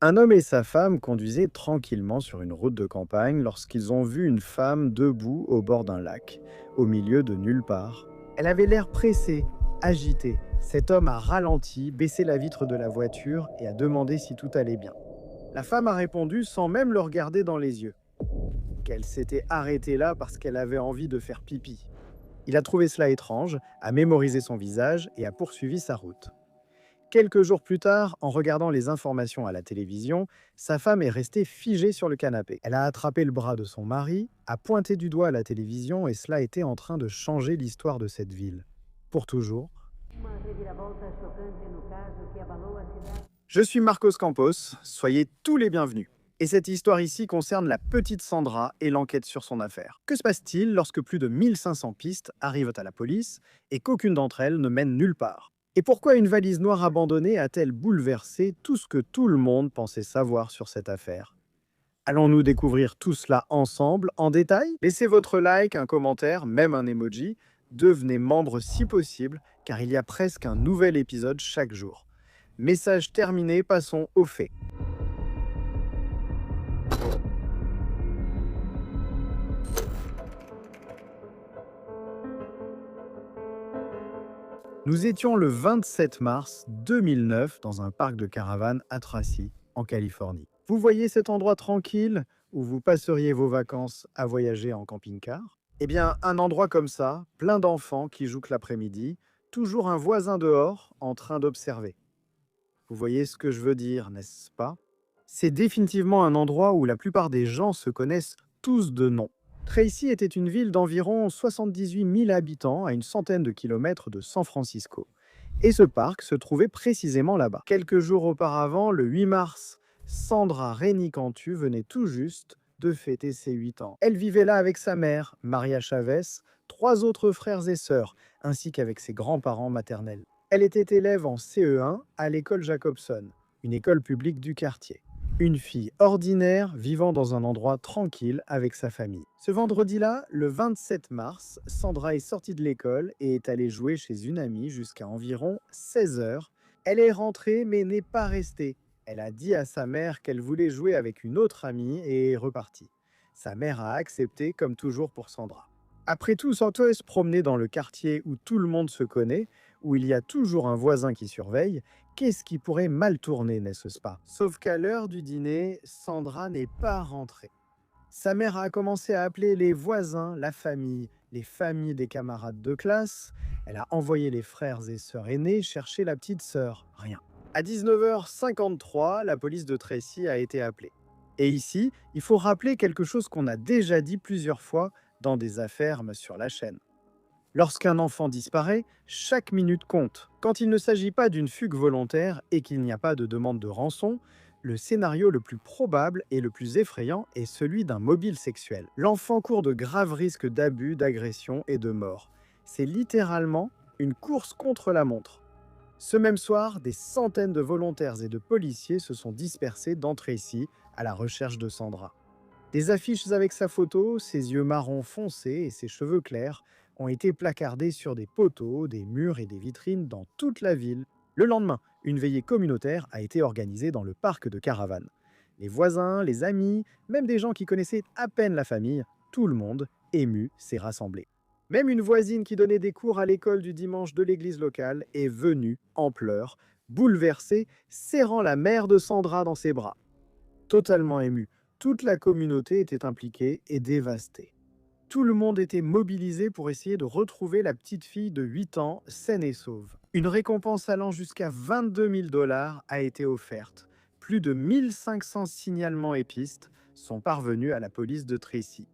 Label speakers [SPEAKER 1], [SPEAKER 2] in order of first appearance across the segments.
[SPEAKER 1] Un homme et sa femme conduisaient tranquillement sur une route de campagne lorsqu'ils ont vu une femme debout au bord d'un lac, au milieu de nulle part. Elle avait l'air pressée, agitée. Cet homme a ralenti, baissé la vitre de la voiture et a demandé si tout allait bien. La femme a répondu sans même le regarder dans les yeux, qu'elle s'était arrêtée là parce qu'elle avait envie de faire pipi. Il a trouvé cela étrange, a mémorisé son visage et a poursuivi sa route. Quelques jours plus tard, en regardant les informations à la télévision, sa femme est restée figée sur le canapé. Elle a attrapé le bras de son mari, a pointé du doigt à la télévision et cela était en train de changer l'histoire de cette ville. Pour toujours. Je suis Marcos Campos, soyez tous les bienvenus. Et cette histoire ici concerne la petite Sandra et l'enquête sur son affaire. Que se passe-t-il lorsque plus de 1500 pistes arrivent à la police et qu'aucune d'entre elles ne mène nulle part? Et pourquoi une valise noire abandonnée a-t-elle bouleversé tout ce que tout le monde pensait savoir sur cette affaire? Allons-nous découvrir tout cela ensemble, en détail? Laissez votre like, un commentaire, même un emoji. Devenez membre si possible, car il y a presque un nouvel épisode chaque jour. Message terminé, passons aux faits. Nous étions le 27 mars 2009 dans un parc de caravanes à Tracy, en Californie. Vous voyez cet endroit tranquille où vous passeriez vos vacances à voyager en camping-car? Eh bien, un endroit comme ça, plein d'enfants qui jouent que l'après-midi, toujours un voisin dehors en train d'observer. Vous voyez ce que je veux dire, n'est-ce pas? C'est définitivement un endroit où la plupart des gens se connaissent tous de nom. Tracy était une ville d'environ 78 000 habitants à une centaine de kilomètres de San Francisco. Et ce parc se trouvait précisément là-bas. Quelques jours auparavant, le 8 mars, Sandra Reni-Cantu venait tout juste de fêter ses 8 ans. Elle vivait là avec sa mère, Maria Chavez, trois autres frères et sœurs, ainsi qu'avec ses grands-parents maternels. Elle était élève en CE1 à l'école Jacobson, une école publique du quartier. Une fille ordinaire vivant dans un endroit tranquille avec sa famille. Ce vendredi-là, le 27 mars, Sandra est sortie de l'école et est allée jouer chez une amie jusqu'à environ 16 heures. Elle est rentrée mais n'est pas restée. Elle a dit à sa mère qu'elle voulait jouer avec une autre amie et est repartie. Sa mère a accepté comme toujours pour Sandra. Après tout, sans se promener dans le quartier où tout le monde se connaît, où il y a toujours un voisin qui surveille, qu'est-ce qui pourrait mal tourner, n'est-ce pas? Sauf qu'à l'heure du dîner, Sandra n'est pas rentrée. Sa mère a commencé à appeler les voisins, la famille, les familles des camarades de classe. Elle a envoyé les frères et sœurs aînés chercher la petite sœur. Rien. À 19h53, la police de Tracy a été appelée. Et ici, il faut rappeler quelque chose qu'on a déjà dit plusieurs fois dans des affaires sur la chaîne. Lorsqu'un enfant disparaît, chaque minute compte. Quand il ne s'agit pas d'une fugue volontaire et qu'il n'y a pas de demande de rançon, le scénario le plus probable et le plus effrayant est celui d'un mobile sexuel. L'enfant court de graves risques d'abus, d'agression et de mort. C'est littéralement une course contre la montre. Ce même soir, des centaines de volontaires et de policiers se sont dispersés dans Tracy à la recherche de Sandra. Des affiches avec sa photo, ses yeux marron foncé et ses cheveux clairs ont été placardés sur des poteaux, des murs et des vitrines dans toute la ville. Le lendemain, une veillée communautaire a été organisée dans le parc de caravanes. Les voisins, les amis, même des gens qui connaissaient à peine la famille, tout le monde, ému, s'est rassemblé. Même une voisine qui donnait des cours à l'école du dimanche de l'église locale est venue, en pleurs, bouleversée, serrant la mère de Sandra dans ses bras. Totalement émue, toute la communauté était impliquée et dévastée. Tout le monde était mobilisé pour essayer de retrouver la petite fille de 8 ans, saine et sauve. Une récompense allant jusqu'à 22 000 dollars a été offerte. Plus de 1500 signalements et pistes sont parvenus à la police de Tracy.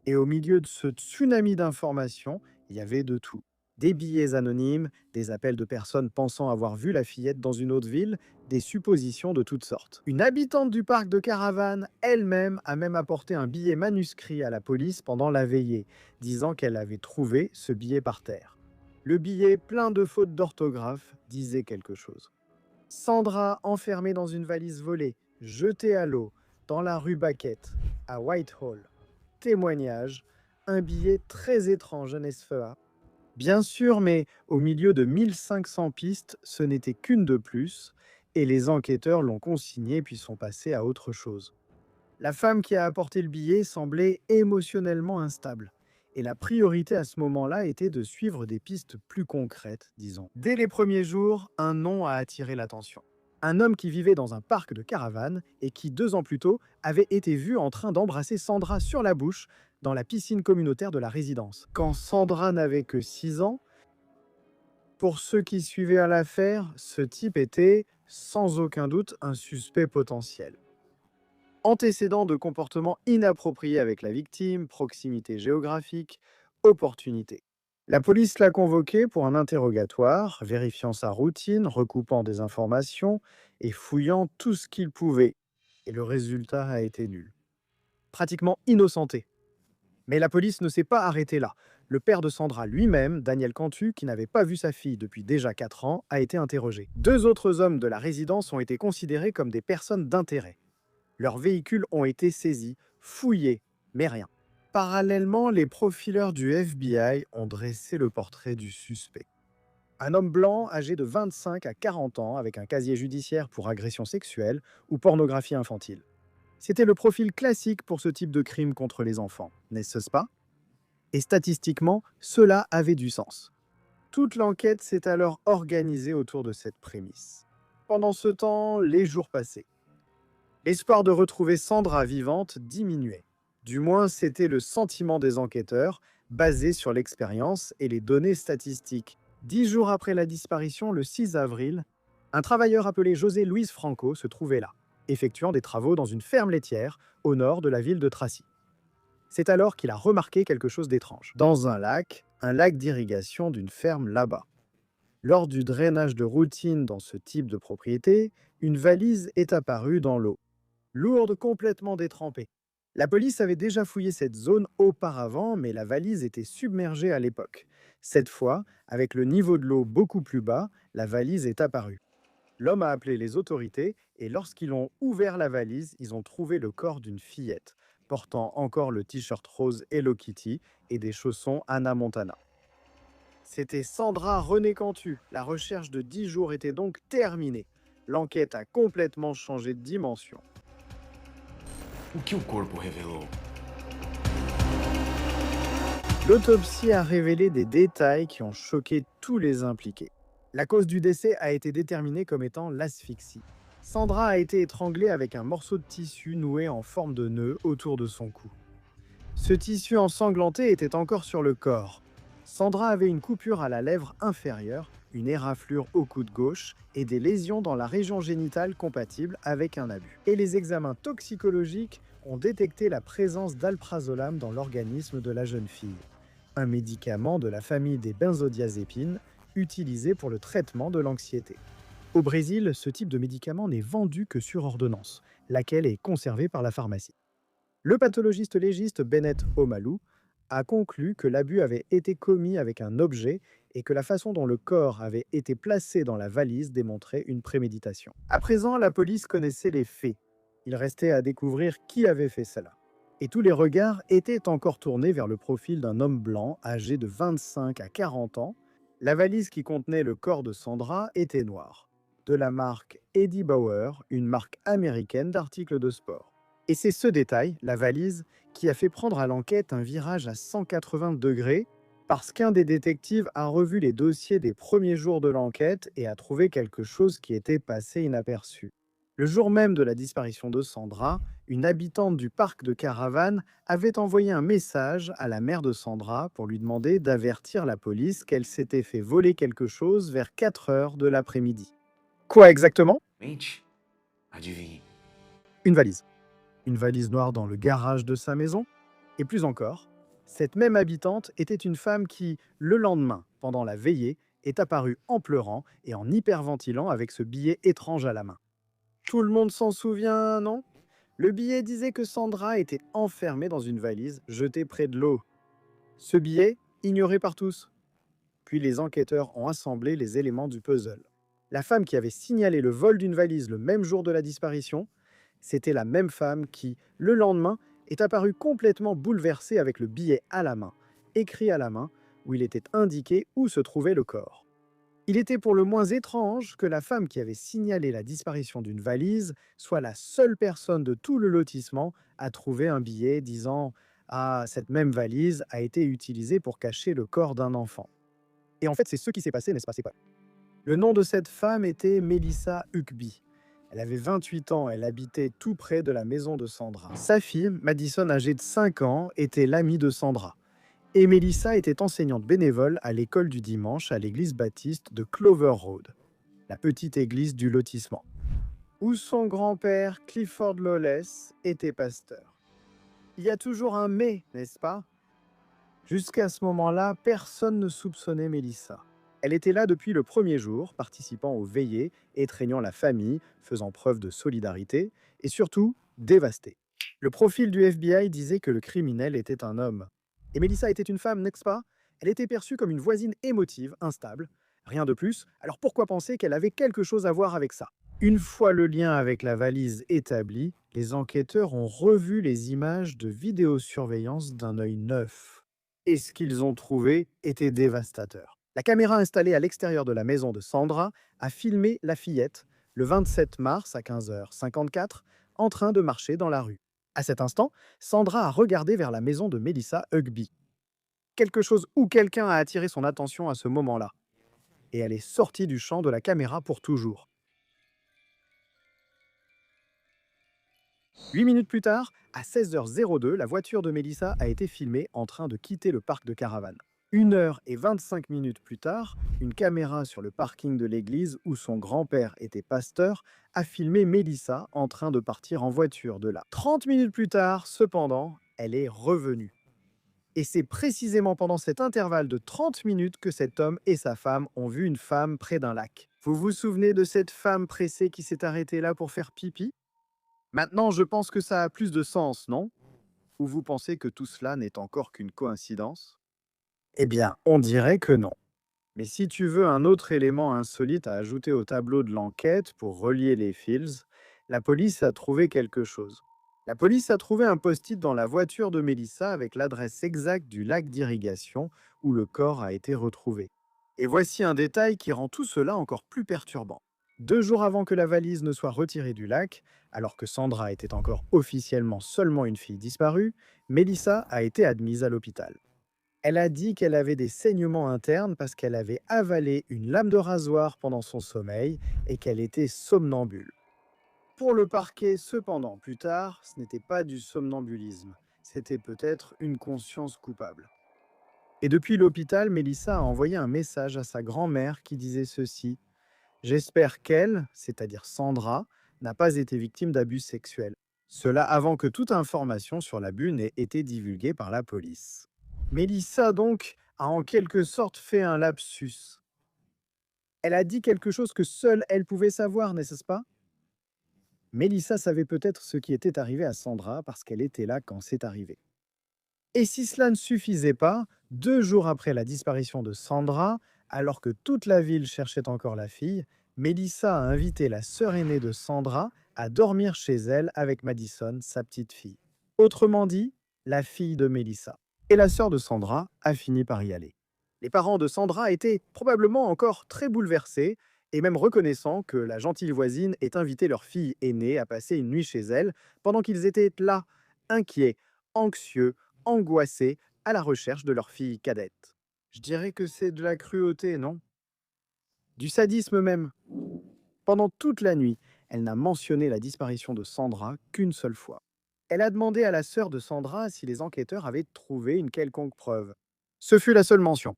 [SPEAKER 1] Et au milieu de ce tsunami d'informations, il y avait de tout. Des billets anonymes, des appels de personnes pensant avoir vu la fillette dans une autre ville, des suppositions de toutes sortes. Une habitante du parc de Caravane elle-même a même apporté un billet manuscrit à la police pendant la veillée, disant qu'elle avait trouvé ce billet par terre. Le billet, plein de fautes d'orthographe, disait quelque chose. Sandra enfermée dans une valise volée, jetée à l'eau, dans la rue Baquette, à Whitehall. Témoignage, un billet très étrange, n'est-ce pas? Bien sûr, mais au milieu de 1500 pistes, ce n'était qu'une de plus. et les enquêteurs l'ont consigné puis sont passés à autre chose. La femme qui a apporté le billet semblait émotionnellement instable. Et la priorité à ce moment-là était de suivre des pistes plus concrètes, disons. Dès les premiers jours, un nom a attiré l'attention. Un homme qui vivait dans un parc de caravanes et qui, 2 ans plus tôt, avait été vu en train d'embrasser Sandra sur la bouche dans la piscine communautaire de la résidence. Quand Sandra n'avait que 6 ans, pour ceux qui suivaient à l'affaire, ce type était, sans aucun doute, un suspect potentiel. Antécédents de comportements inappropriés avec la victime, proximité géographique, opportunité. La police l'a convoqué pour un interrogatoire, vérifiant sa routine, recoupant des informations et fouillant tout ce qu'il pouvait. Et le résultat a été nul. Pratiquement innocenté. Mais la police ne s'est pas arrêtée là. Le père de Sandra lui-même, Daniel Cantu, qui n'avait pas vu sa fille depuis déjà 4 ans, a été interrogé. 2 autres hommes de la résidence ont été considérés comme des personnes d'intérêt. Leurs véhicules ont été saisis, fouillés, mais rien. Parallèlement, les profileurs du FBI ont dressé le portrait du suspect. Un homme blanc âgé de 25 à 40 ans avec un casier judiciaire pour agression sexuelle ou pornographie infantile. C'était le profil classique pour ce type de crime contre les enfants, n'est-ce pas? Et statistiquement, cela avait du sens. Toute l'enquête s'est alors organisée autour de cette prémisse. Pendant ce temps, les jours passaient. L'espoir de retrouver Sandra vivante diminuait. Du moins, c'était le sentiment des enquêteurs, basé sur l'expérience et les données statistiques. 10 jours après la disparition, le 6 avril, un travailleur appelé José Luis Franco se trouvait là, effectuant des travaux dans une ferme laitière au nord de la ville de Tracy. C'est alors qu'il a remarqué quelque chose d'étrange. Dans un lac d'irrigation d'une ferme là-bas. Lors du drainage de routine dans ce type de propriété, une valise est apparue dans l'eau. Lourde, complètement détrempée. La police avait déjà fouillé cette zone auparavant, mais la valise était submergée à l'époque. Cette fois, avec le niveau de l'eau beaucoup plus bas, la valise est apparue. L'homme a appelé les autorités et lorsqu'ils ont ouvert la valise, ils ont trouvé le corps d'une fillette, portant encore le t-shirt rose Hello Kitty et des chaussons Hannah Montana. C'était Sandra René Cantu. La recherche de 10 jours était donc terminée. L'enquête a complètement changé de dimension.
[SPEAKER 2] O que o corpo revelou?
[SPEAKER 1] L'autopsie a révélé des détails qui ont choqué tous les impliqués. La cause du décès a été déterminée comme étant l'asphyxie. Sandra a été étranglée avec un morceau de tissu noué en forme de nœud autour de son cou. Ce tissu ensanglanté était encore sur le corps. Sandra avait une coupure à la lèvre inférieure, une éraflure au coude gauche et des lésions dans la région génitale compatibles avec un abus. Et les examens toxicologiques ont détecté la présence d'alprazolam dans l'organisme de la jeune fille, un médicament de la famille des benzodiazépines utilisé pour le traitement de l'anxiété. Au Brésil, ce type de médicament n'est vendu que sur ordonnance, laquelle est conservée par la pharmacie. Le pathologiste légiste Bennett Omalu a conclu que l'abus avait été commis avec un objet et que la façon dont le corps avait été placé dans la valise démontrait une préméditation. À présent, la police connaissait les faits. Il restait à découvrir qui avait fait cela. Et tous les regards étaient encore tournés vers le profil d'un homme blanc âgé de 25 à 40 ans. La valise qui contenait le corps de Sandra était noire, de la marque Eddie Bauer, une marque américaine d'articles de sport. Et c'est ce détail, la valise, qui a fait prendre à l'enquête un virage à 180 degrés, parce qu'un des détectives a revu les dossiers des premiers jours de l'enquête et a trouvé quelque chose qui était passé inaperçu. Le jour même de la disparition de Sandra, une habitante du parc de caravanes avait envoyé un message à la mère de Sandra pour lui demander d'avertir la police qu'elle s'était fait voler quelque chose vers 4 heures de l'après-midi. Quoi exactement?
[SPEAKER 2] Mente? Adivinhe.
[SPEAKER 1] Une valise. Une valise noire dans le garage de sa maison. Et plus encore, cette même habitante était une femme qui, le lendemain, pendant la veillée, est apparue en pleurant et en hyperventilant avec ce billet étrange à la main. Tout le monde s'en souvient, non? Le billet disait que Sandra était enfermée dans une valise jetée près de l'eau. Ce billet, ignoré par tous. Puis les enquêteurs ont assemblé les éléments du puzzle. La femme qui avait signalé le vol d'une valise le même jour de la disparition, c'était la même femme qui, le lendemain, est apparue complètement bouleversée avec le billet à la main, écrit à la main, où il était indiqué où se trouvait le corps. Il était pour le moins étrange que la femme qui avait signalé la disparition d'une valise soit la seule personne de tout le lotissement à trouver un billet disant «Ah, cette même valise a été utilisée pour cacher le corps d'un enfant». Et en fait, c'est ce qui s'est passé, n'est-ce pas? C'est quoi? Le nom de cette femme était Melissa Huckby. Elle avait 28 ans, elle habitait tout près de la maison de Sandra. Sa fille, Madison, âgée de 5 ans, était l'amie de Sandra. Et Melissa était enseignante bénévole à l'école du dimanche à l'église baptiste de Clover Road, la petite église du lotissement, où son grand-père, Clifford Lawless, était pasteur. Il y a toujours un mais, n'est-ce pas? Jusqu'à ce moment-là, personne ne soupçonnait Melissa. Elle était là depuis le premier jour, participant aux veillées, étreignant la famille, faisant preuve de solidarité, et surtout, dévastée. Le profil du FBI disait que le criminel était un homme. Et Melissa était une femme, n'est-ce pas? Elle était perçue comme une voisine émotive, instable. Rien de plus, alors pourquoi penser qu'elle avait quelque chose à voir avec ça? Une fois le lien avec la valise établi, les enquêteurs ont revu les images de vidéosurveillance d'un œil neuf. Et ce qu'ils ont trouvé était dévastateur. La caméra installée à l'extérieur de la maison de Sandra a filmé la fillette, le 27 mars à 15h54, en train de marcher dans la rue. À cet instant, Sandra a regardé vers la maison de Melissa Huckby. Quelque chose ou quelqu'un a attiré son attention à ce moment-là. Et elle est sortie du champ de la caméra pour toujours. 8 minutes plus tard, à 16h02, la voiture de Melissa a été filmée en train de quitter le parc de caravanes. 1h25 plus tard, une caméra sur le parking de l'église où son grand-père était pasteur a filmé Melissa en train de partir en voiture de là. 30 minutes plus tard, cependant, elle est revenue. Et c'est précisément pendant cet intervalle de 30 minutes que cet homme et sa femme ont vu une femme près d'un lac. Vous vous souvenez de cette femme pressée qui s'est arrêtée là pour faire pipi? Maintenant, je pense que ça a plus de sens, non? Ou vous pensez que tout cela n'est encore qu'une coïncidence? Eh bien, on dirait que non. Mais si tu veux un autre élément insolite à ajouter au tableau de l'enquête pour relier les fils, la police a trouvé quelque chose. La police a trouvé un post-it dans la voiture de Melissa avec l'adresse exacte du lac d'irrigation où le corps a été retrouvé. Et voici un détail qui rend tout cela encore plus perturbant. 2 jours avant que la valise ne soit retirée du lac, alors que Sandra était encore officiellement seulement une fille disparue, Melissa a été admise à l'hôpital. Elle a dit qu'elle avait des saignements internes parce qu'elle avait avalé une lame de rasoir pendant son sommeil et qu'elle était somnambule. Pour le parquet, cependant, plus tard, ce n'était pas du somnambulisme, c'était peut-être une conscience coupable. Et depuis l'hôpital, Melissa a envoyé un message à sa grand-mère qui disait ceci: J'espère qu'elle, c'est-à-dire Sandra, n'a pas été victime d'abus sexuels. Cela avant que toute information sur l'abus n'ait été divulguée par la police. Melissa, donc, a en quelque sorte fait un lapsus. Elle a dit quelque chose que seule elle pouvait savoir, n'est-ce pas? Melissa savait peut-être ce qui était arrivé à Sandra parce qu'elle était là quand c'est arrivé. Et si cela ne suffisait pas, 2 jours après la disparition de Sandra, alors que toute la ville cherchait encore la fille, Melissa a invité la sœur aînée de Sandra à dormir chez elle avec Madison, sa petite fille. Autrement dit, la fille de Melissa. Et la sœur de Sandra a fini par y aller. Les parents de Sandra étaient probablement encore très bouleversés et même reconnaissants que la gentille voisine ait invité leur fille aînée à passer une nuit chez elle pendant qu'ils étaient là, inquiets, anxieux, angoissés, à la recherche de leur fille cadette. Je dirais que c'est de la cruauté, non? Du sadisme même. Pendant toute la nuit, elle n'a mentionné la disparition de Sandra qu'une seule fois. Elle a demandé à la sœur de Sandra si les enquêteurs avaient trouvé une quelconque preuve. Ce fut la seule mention.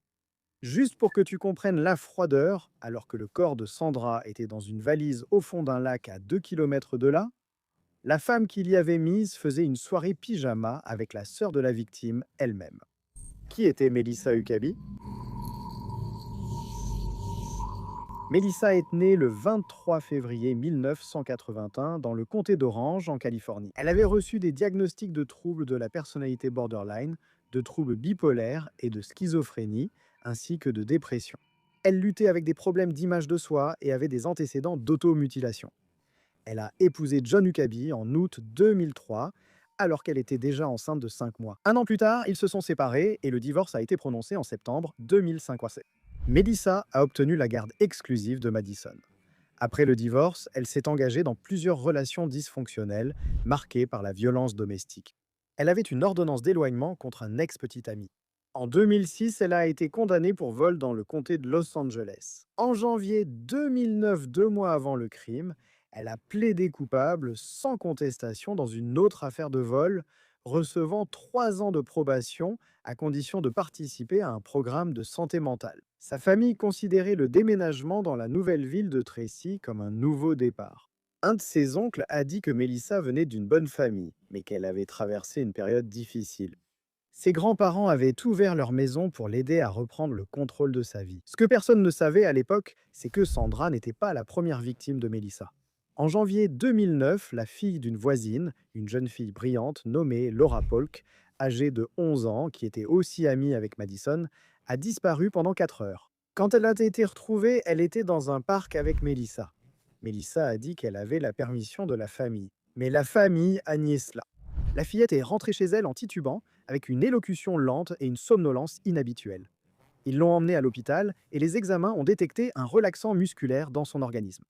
[SPEAKER 1] Juste pour que tu comprennes la froideur, alors que le corps de Sandra était dans une valise au fond d'un lac à 2 kilomètres de là, la femme qui l'y avait mise faisait une soirée pyjama avec la sœur de la victime elle-même. Qui était Melissa Huckabee? Melissa est née le 23 février 1981 dans le comté d'Orange, en Californie. Elle avait reçu des diagnostics de troubles de la personnalité borderline, de troubles bipolaires et de schizophrénie, ainsi que de dépression. Elle luttait avec des problèmes d'image de soi et avait des antécédents d'automutilation. Elle a épousé John Huckabee en août 2003, alors qu'elle était déjà enceinte de 5 mois. Un an plus tard, ils se sont séparés et le divorce a été prononcé en septembre 2005. Melissa a obtenu la garde exclusive de Madison. Après le divorce, elle s'est engagée dans plusieurs relations dysfonctionnelles, marquées par la violence domestique. Elle avait une ordonnance d'éloignement contre un ex-petit ami. En 2006, elle a été condamnée pour vol dans le comté de Los Angeles. En janvier 2009, 2 mois avant le crime, elle a plaidé coupable sans contestation dans une autre affaire de vol, recevant 3 ans de probation à condition de participer à un programme de santé mentale. Sa famille considérait le déménagement dans la nouvelle ville de Tracy comme un nouveau départ. Un de ses oncles a dit que Melissa venait d'une bonne famille, mais qu'elle avait traversé une période difficile. Ses grands-parents avaient ouvert leur maison pour l'aider à reprendre le contrôle de sa vie. Ce que personne ne savait à l'époque, c'est que Sandra n'était pas la première victime de Melissa. En janvier 2009, la fille d'une voisine, une jeune fille brillante nommée Laura Polk, âgée de 11 ans, qui était aussi amie avec Madison, a disparu pendant 4 heures. Quand elle a été retrouvée, elle était dans un parc avec Melissa. Melissa a dit qu'elle avait la permission de la famille. Mais la famille a nié cela. La fillette est rentrée chez elle en titubant, avec une élocution lente et une somnolence inhabituelle. Ils l'ont emmenée à l'hôpital et les examens ont détecté un relaxant musculaire dans son organisme.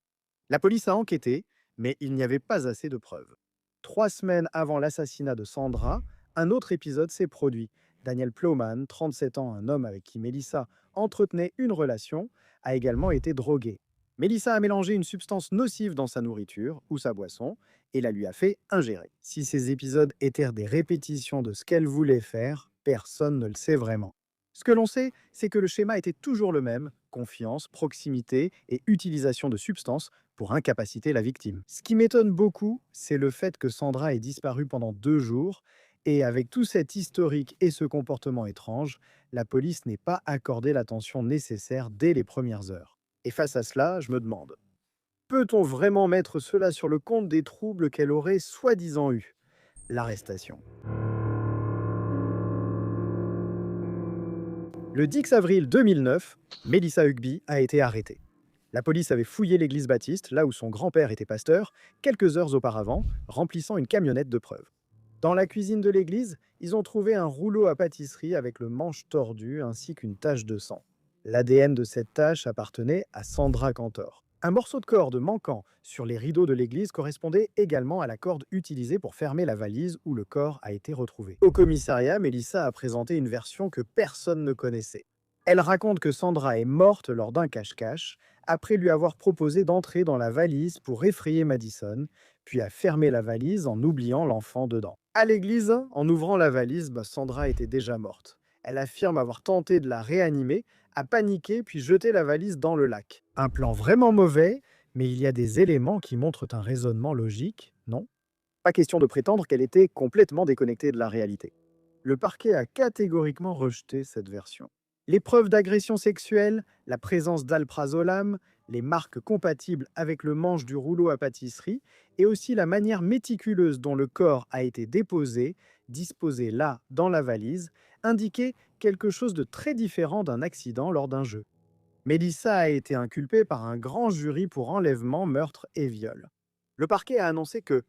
[SPEAKER 1] La police a enquêté, mais il n'y avait pas assez de preuves. 3 semaines avant l'assassinat de Sandra, un autre épisode s'est produit. Daniel Plowman, 37 ans, un homme avec qui Melissa entretenait une relation, a également été drogué. Melissa a mélangé une substance nocive dans sa nourriture ou sa boisson et la lui a fait ingérer. Si ces épisodes étaient des répétitions de ce qu'elle voulait faire, personne ne le sait vraiment. Ce que l'on sait, c'est que le schéma était toujours le même, confiance, proximité et utilisation de substances pour incapaciter la victime. Ce qui m'étonne beaucoup, c'est le fait que Sandra ait disparu pendant 2 jours, et avec tout cet historique et ce comportement étrange, la police n'est pas accordé l'attention nécessaire dès les premières heures. Et face à cela, je me demande, peut-on vraiment mettre cela sur le compte des troubles qu'elle aurait soi-disant eus? L'arrestation. Le 10 avril 2009, Melissa Hugby a été arrêtée. La police avait fouillé l'église baptiste, là où son grand-père était pasteur, quelques heures auparavant, remplissant une camionnette de preuves. Dans la cuisine de l'église, ils ont trouvé un rouleau à pâtisserie avec le manche tordu ainsi qu'une tache de sang. L'ADN de cette tache appartenait à Sandra Cantor. Un morceau de corde manquant sur les rideaux de l'église correspondait également à la corde utilisée pour fermer la valise où le corps a été retrouvé. Au commissariat, Melissa a présenté une version que personne ne connaissait. Elle raconte que Sandra est morte lors d'un cache-cache, après lui avoir proposé d'entrer dans la valise pour effrayer Madison, puis a fermé la valise en oubliant l'enfant dedans. À l'église, en ouvrant la valise, Sandra était déjà morte. Elle affirme avoir tenté de la réanimer, a paniqué puis jeté la valise dans le lac. Un plan vraiment mauvais, mais il y a des éléments qui montrent un raisonnement logique, non? Pas question de prétendre qu'elle était complètement déconnectée de la réalité. Le parquet a catégoriquement rejeté cette version. Les preuves d'agression sexuelle, la présence d'alprazolam, les marques compatibles avec le manche du rouleau à pâtisserie et aussi la manière méticuleuse dont le corps a été déposé, disposé là, dans la valise, indiquaient quelque chose de très différent d'un accident lors d'un jeu. Melissa a été inculpée par un grand jury pour enlèvement, meurtre et viol. Le parquet a annoncé que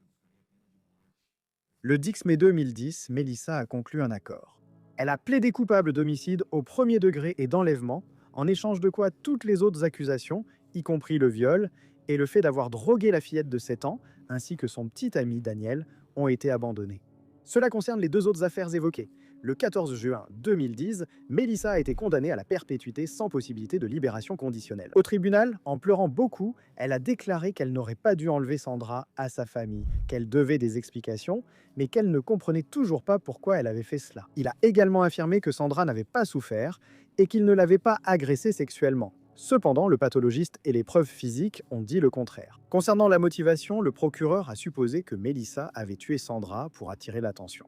[SPEAKER 1] le 10 mai 2010, Melissa a conclu un accord. Elle a plaidé coupable d'homicide au premier degré et d'enlèvement, en échange de quoi toutes les autres accusations, y compris le viol et le fait d'avoir drogué la fillette de 7 ans, ainsi que son petit ami Daniel, ont été abandonnées. Cela concerne les 2 autres affaires évoquées. Le 14 juin 2010, Melissa a été condamnée à la perpétuité sans possibilité de libération conditionnelle. Au tribunal, en pleurant beaucoup, elle a déclaré qu'elle n'aurait pas dû enlever Sandra à sa famille, qu'elle devait des explications, mais qu'elle ne comprenait toujours pas pourquoi elle avait fait cela. Il a également affirmé que Sandra n'avait pas souffert et qu'il ne l'avait pas agressée sexuellement. Cependant, le pathologiste et les preuves physiques ont dit le contraire. Concernant la motivation, le procureur a supposé que Melissa avait tué Sandra pour attirer l'attention.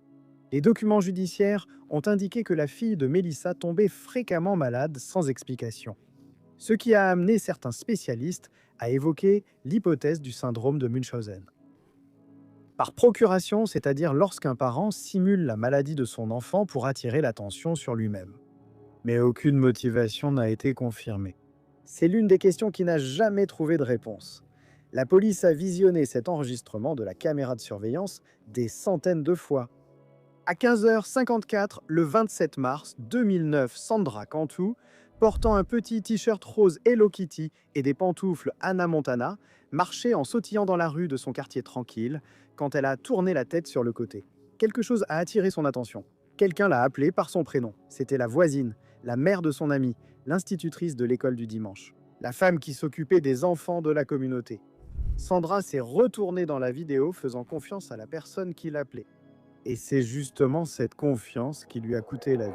[SPEAKER 1] Les documents judiciaires ont indiqué que la fille de Melissa tombait fréquemment malade sans explication, ce qui a amené certains spécialistes à évoquer l'hypothèse du syndrome de Munchausen. Par procuration, c'est-à-dire lorsqu'un parent simule la maladie de son enfant pour attirer l'attention sur lui-même. Mais aucune motivation n'a été confirmée. C'est l'une des questions qui n'a jamais trouvé de réponse. La police a visionné cet enregistrement de la caméra de surveillance des centaines de fois. À 15h54, le 27 mars 2009, Sandra Cantu portant un petit t-shirt rose Hello Kitty et des pantoufles Hannah Montana, marchait en sautillant dans la rue de son quartier tranquille quand elle a tourné la tête sur le côté. Quelque chose a attiré son attention. Quelqu'un l'a appelée par son prénom. C'était la voisine, la mère de son amie, l'institutrice de l'école du dimanche, la femme qui s'occupait des enfants de la communauté. Sandra s'est retournée dans la vidéo faisant confiance à la personne qui l'appelait. Et c'est justement cette confiance qui lui a coûté la vie.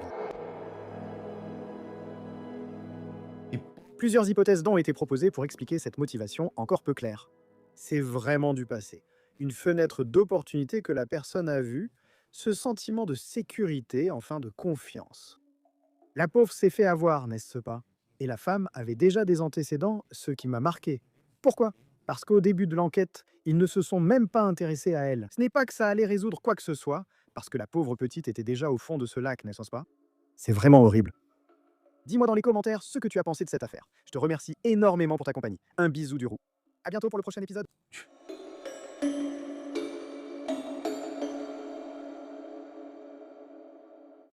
[SPEAKER 1] Plusieurs hypothèses ont été proposées pour expliquer cette motivation encore peu claire. C'est vraiment du passé. Une fenêtre d'opportunité que la personne a vue, ce sentiment de sécurité, enfin de confiance. La pauvre s'est fait avoir, n'est-ce pas? Et la femme avait déjà des antécédents, ce qui m'a marqué. Pourquoi? Parce qu'au début de l'enquête, ils ne se sont même pas intéressés à elle. Ce n'est pas que ça allait résoudre quoi que ce soit, parce que la pauvre petite était déjà au fond de ce lac, n'est-ce pas? C'est vraiment horrible. Dis-moi dans les commentaires ce que tu as pensé de cette affaire. Je te remercie énormément pour ta compagnie. Un bisou du roux. À bientôt pour le prochain épisode.